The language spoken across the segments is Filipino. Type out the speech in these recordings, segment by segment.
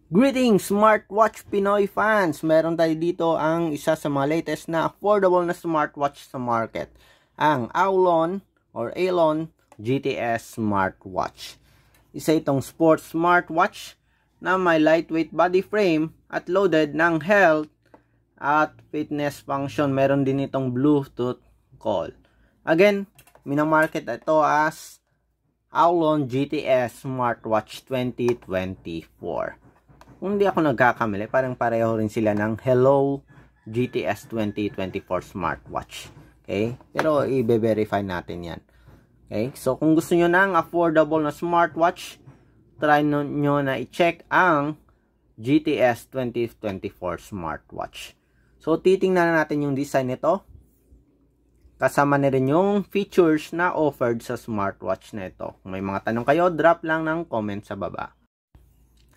Greetings smartwatch Pinoy fans! Meron tayo dito ang isa sa mga latest na affordable na smartwatch sa market. Ang Aulon GTS smartwatch. Isa itong sports smartwatch na may lightweight body frame at loaded ng health at fitness function. Meron din itong Bluetooth call. Again, minamarket ito as Aulon GTS smartwatch 2024. Kung hindi ako nagkakamali, parang pareho rin sila ng Hello GTS 2024 smartwatch. Okay? Pero i-verify natin yan. Okay? So, kung gusto nyo ng affordable na smartwatch, try nyo na i-check ang GTS 2024 smartwatch. So, titingnan natin yung design nito. Kasama na rin yung features na offered sa smartwatch na ito. Kung may mga tanong kayo, drop lang ng comment sa baba.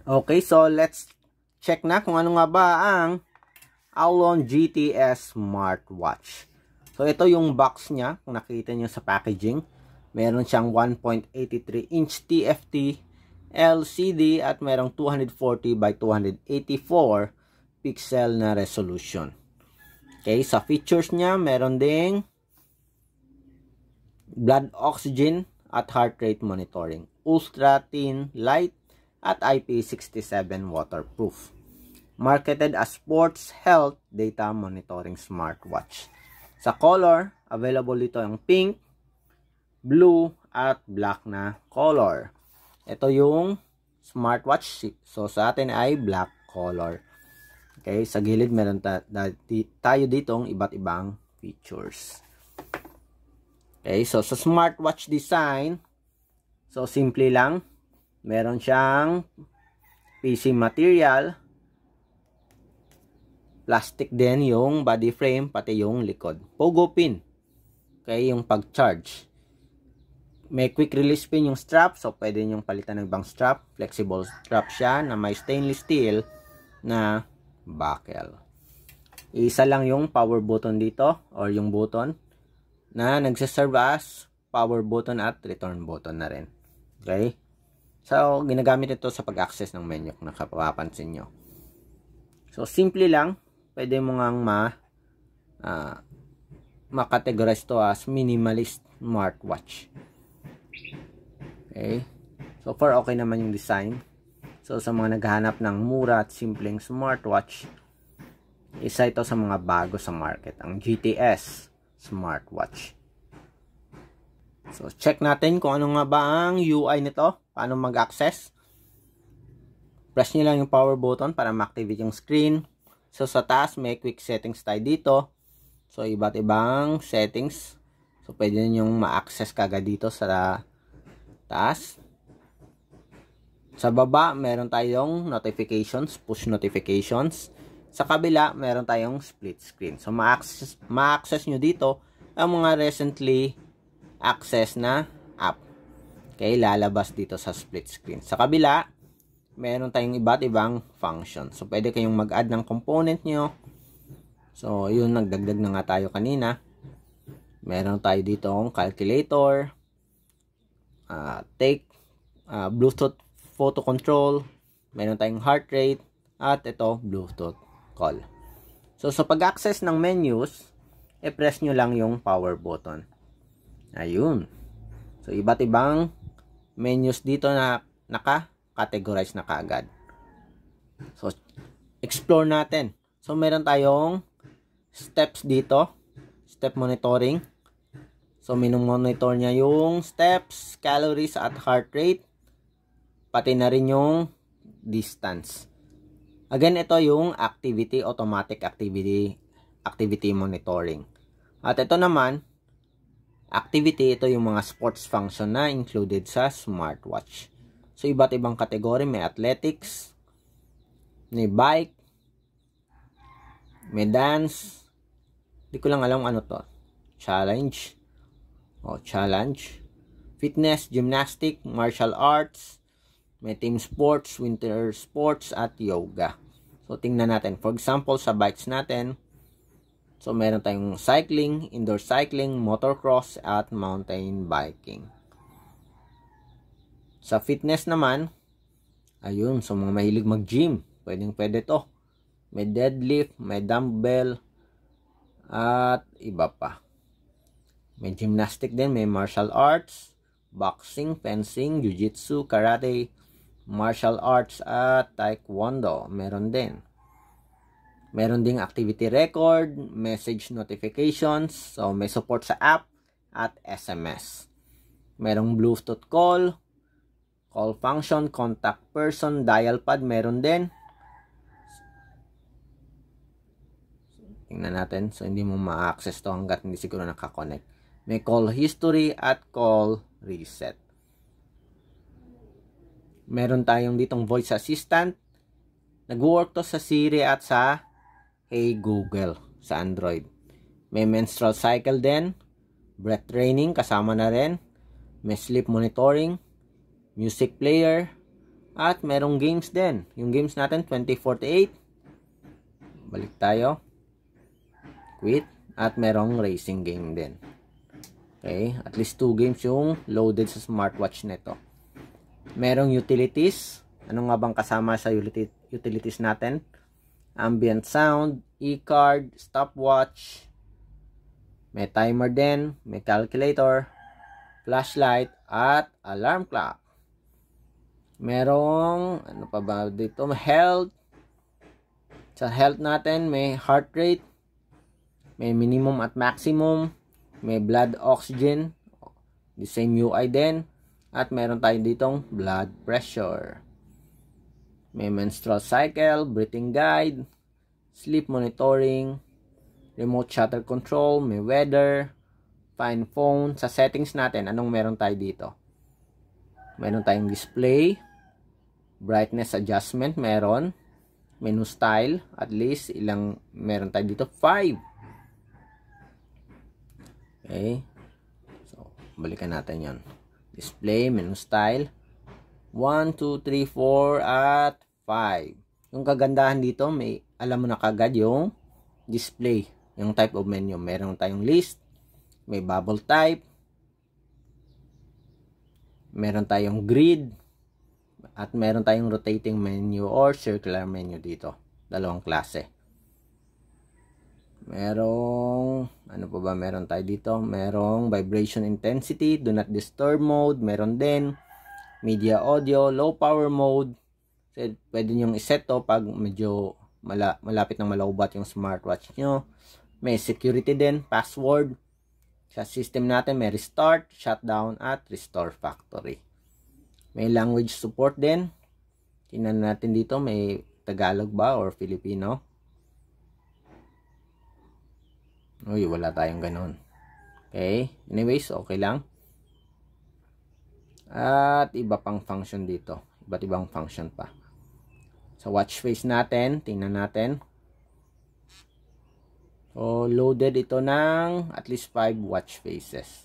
Okay, so let's check na kung ano nga ba ang Aulon GTS smartwatch. So ito yung box niya, kung nakita niyo sa packaging. Meron siyang 1.83 inch TFT LCD at merong 240 by 284 pixel na resolution. Okay, sa features niya, meron ding blood oxygen at heart rate monitoring, ultra thin light at IP67 waterproof. Marketed as sports health data monitoring smartwatch. Sa color, available dito yung pink, blue, at black na color. Ito yung smartwatch. So sa atin ay black color. Okay, sa gilid meron tayo ditong iba't ibang features. Okay, so sa smartwatch design, so simple lang. Meron siyang PC material, plastic din yung body frame, pati yung likod. Pogo pin, okay, yung pag-charge. May quick release pin yung strap, so pwede nyong palitan ng ibang strap. Flexible strap siya na may stainless steel na buckle. Isa lang yung power button dito, or yung button na nagsaserve as power button at return button na rin. Okay? So, ginagamit ito sa pag-access ng menu kung nakapapansin nyo. So, simple lang. Pwede mo ngang makategorize ito as minimalist smartwatch. Okay. So far, okay naman yung design. So, sa mga naghahanap ng mura at simpleng smartwatch, isa ito sa mga bago sa market, ang GTS smartwatch. So, check natin kung ano nga ba ang UI nito. Paano mag-access. Press nyo lang yung power button para ma-activate yung screen. So, sa taas, may quick settings tayo dito. So, iba't ibang settings. So, pwede nyong ma-access kagad dito sa taas. Sa baba, meron tayong notifications, push notifications. Sa kabila, meron tayong split screen. So, ma-access nyo dito ang mga recently access na app. Okay, lalabas dito sa split screen. Sa kabila, meron tayong iba't ibang function. So, pwede kayong mag-add ng component nyo. So, yun, nagdagdag na nga tayo kanina. Meron tayo dito ang calculator, Bluetooth photo control, meron tayong heart rate, at ito, Bluetooth call. So, sa pag-access ng menus, i-press nyo lang yung power button. Ayun. So, iba't ibang menus dito na naka-categorize na kaagad. So, explore natin. So, meron tayong steps dito. Step monitoring. So, monitor niya yung steps, calories, at heart rate. Pati na rin yung distance. Again, ito yung activity, automatic activity monitoring. At ito naman, activity, ito yung mga sports function na included sa smartwatch. So, iba't ibang kategory. May athletics, may bike, may dance. Di ko lang alam ano to. Challenge. Challenge. Fitness, gymnastic, martial arts. May team sports, winter sports, at yoga. So, tingnan natin. For example, sa bikes natin, so, meron tayong cycling, indoor cycling, motocross, at mountain biking. Sa fitness naman, ayun, sa mga mahilig mag-gym, pwede to. May deadlift, may dumbbell, at iba pa. May gymnastic din, may martial arts, boxing, fencing, jiu-jitsu, karate, martial arts, at taekwondo. Meron din. Meron ding activity record, message notifications, so may support sa app at SMS. Merong Bluetooth call function, contact person, dial pad, meron din. Tingnan natin, so hindi mo ma-access to hanggat hindi siguro nakakonect. May call history at call reset. Meron tayong ditong voice assistant. Nag-work to sa Siri at sa Hey Google sa Android. May menstrual cycle din, breath training kasama na rin, may sleep monitoring, music player, at merong games din. Yung games natin 2048. Balik tayo. Quit. At merong racing game din. Okay, at least 2 games yung loaded sa smartwatch nito. Merong utilities. Ano nga bang kasama sa utilities natin? Ambient sound, e-card, stopwatch, may timer din, may calculator, flashlight, at alarm clock. Merong, ano pa ba dito? Health. Sa health natin, may heart rate, may minimum at maximum, may blood oxygen, the same UI din, at meron tayo ditong blood pressure. May menstrual cycle, breathing guide, sleep monitoring, remote shutter control, may weather, find phone. Sa settings natin, anong meron tayo dito? Meron tayong display, brightness adjustment, meron. Menu style, at least ilang meron tayo dito? 5. Okay. So, balikan natin yon. Display, menu style, 1, 2, 3, 4, at 5. Yung kagandahan dito, may alam mo na kagad yung display, yung type of menu. Meron tayong list, may bubble type, meron tayong grid, at meron tayong rotating menu or circular menu dito. Dalawang klase. Merong, ano pa ba meron tayo dito? Merong vibration intensity, do not disturb mode, meron din. Media audio, low power mode. Pwede nyo iset to pag medyo malapit ng malaubat yung smartwatch nyo. May security din, password. Sa system natin may restart, shutdown, at restore factory. May language support din. Tingnan natin dito, may Tagalog ba or Filipino? Uy, wala tayong ganun. Okay, anyways, okay lang. At iba pang function dito. Iba't ibang function pa. Sa watch face natin, tingnan natin. So, loaded ito ng at least 5 watch faces.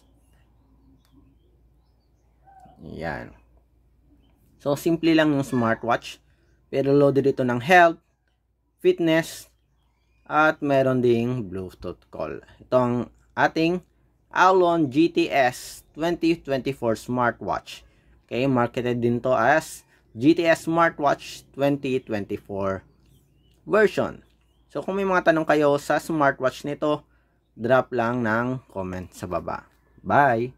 Yan. So, simple lang yung smartwatch. Pero loaded ito ng health, fitness, at meron ding Bluetooth call. Ito ang ating Aulon GTS 2024 smartwatch. Okay, marketed din to as GTS Smartwatch 2024 version. So, kung may mga tanong kayo sa smartwatch nito, drop lang ng comment sa baba. Bye!